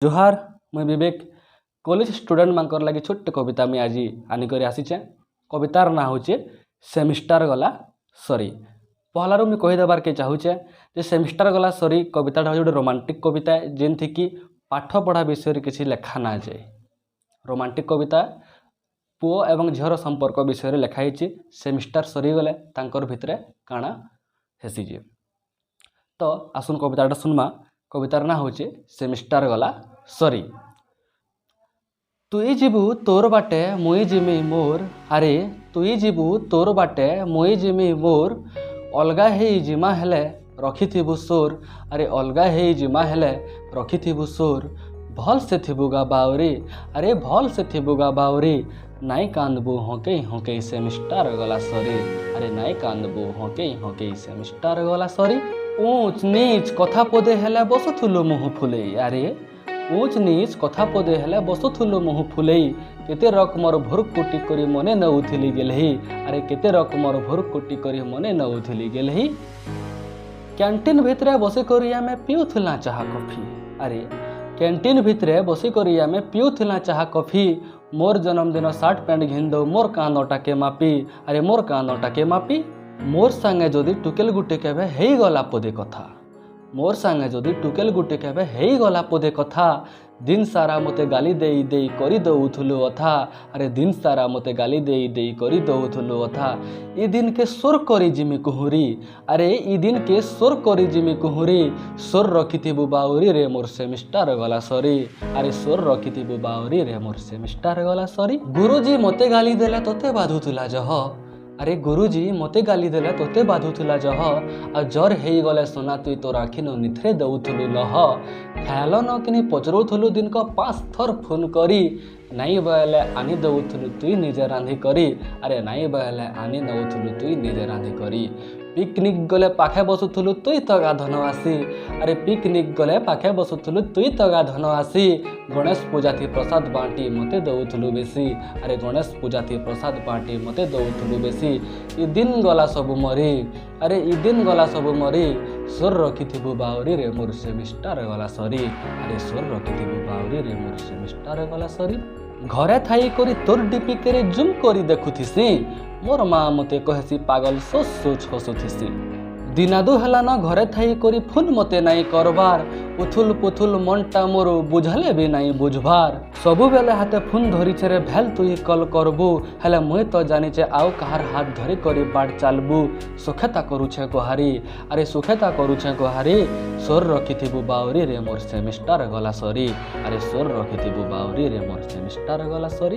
जोहार मुई विवेक college student मानकर लगी छोटे कविता मुई आज आनिकर आसीचे। कवितार ना होचे सेमिस्टर गला सरी। पहलारू मुई कहीदेबार के चाहूचे जे सेमिस्टर गला सरी कविताटा गोटे रोमांटिक कविता जेनथी कि पाठ पढ़ा विषय किसी लेखा ना जाए। रोमांटिक कविता पुओ एवं झीर संपर्क विषय लेखाई। सेमिस्टर सरीगले तांकर भितरे काଣା हेसी जे। तो आसुन कविताटा सुनमा। कवितार ना होचे सेमिस्टर गला सरी। तुई जीबू तोर बाटे मुई जिमी मोर, अरे तुई जीबू तोर बाटे मुई जिमी मोर, अलगा हेई जिमा हेले रखिथिबु सोर, अरे अलगा हेई जिमा हेले रखिथिबु सोर, भल से थिबुगा बाउरी, अरे भल से थिबुगा बाउरी, नाई कांदबू होके होके सेमिस्टर गला सरी, अरे नाई कांदबू होके होके सेमिस्टर गला सरी। ऊंच नीच कथा पदे हेले बसुथुलु मुह फुलेई, अरे ऊंच नीच कथा पदे हेले बसुथुलु मुह फुलेई, केते रकमर भुरकुटी करी मने नउथिली गेलही, अरे केते रकमर भुरकुटी करी मने नउथिली गेलही। कैंटीन भितरे बसी करी आमे पिउथुला चाह कॉफी, अरे कैंटीन भितरे बसी करी आमे पिउथुला चाह कॉफी, मोर जन्मदिन सार्ट पैंट घिंदो मोर कांदटा के मापी, अरे मोर कांदटा के मापी। मोर सांगे जदि टुकेल गुटे केबे हेई गला पदे कथा, मोर सांगे जदि टुकेल गुटे केबे हेई गला पदे कथा, दिन सारा मते गाली देई देई करी दउथुलु अथा, अरे दिन सारा मते गाली देई देई करी दउथुलु अथा। ई दिन के सोर करी जिमी कुहुरी, अरे ई दिन के सोर करी जिमी कुहुरी, सोर रखिथिबु बाउरी रे मोर सेमिस्टर गला सरी, अरे सोर रखिथिबु बाउरी रे मोर सेमिस्टर गला सरी। गुरुजी मते गाली देले तोते बाधुथुला जह, अरे गुरुजी मते गाली देले तोते बाधुथुला जह, आ जर हेई गले सोना तुई तोर आखिनो निथरे दउथुलु लह, ख्याल न किनी पचरउथुलु दिन को 5 थर फोन करी, नाई बयले आनी दउथुलु तुई निजे रांधि करी, अरे नाई बयले आनी नउथुलु तुई निजे रांधि करी। पिकनिक गले पाखे बसुथुलु तुई तो गाधन आसी, अरे पिकनिक गले पाखे बसुथुलु तुई तो गाधन आसी, गणेश पूजा थी प्रसाद बांटी मते दउथुलु बेसी, अरे गणेश पूजा थी प्रसाद बांटी मते दउथुलु बेसी। ई दिन गला सबु मरी, अरे ई दिन गला सबु मरी, सोर रखिथिबु बाउरी रे मोर सेमिस्टर गला सरी, अरे सोर रखिथिबु बाउरी रे मोर सेमिस्टर गला सरी। घरे थाई करी तोर डीपी करे जूम करी देखुथिसी, मोर माँ मते कहसी पागल सोच सोच हसुथिसी। दिनादु हेला न घरे थाई करी फोन मते नाई करबार, उथुल पुथुल मनटा मोर बुझले भी नाई बुझबार। सबु बेले हाथे फोन धरिछे रे भेल तुई कल करबू, हेले मुई तो जानिचे आउ कहार हाथ धरी करी बाट चालबू। सुखेता करूछे गोहारी, अरे सुखेता करूछे गोहारी, सोर रखिथिबु बाउरी रे मोर सेमिस्टर गला सरी, अरे सोर रखिथिबु बाउरी रे मोर सेमिस्टर गला सरी।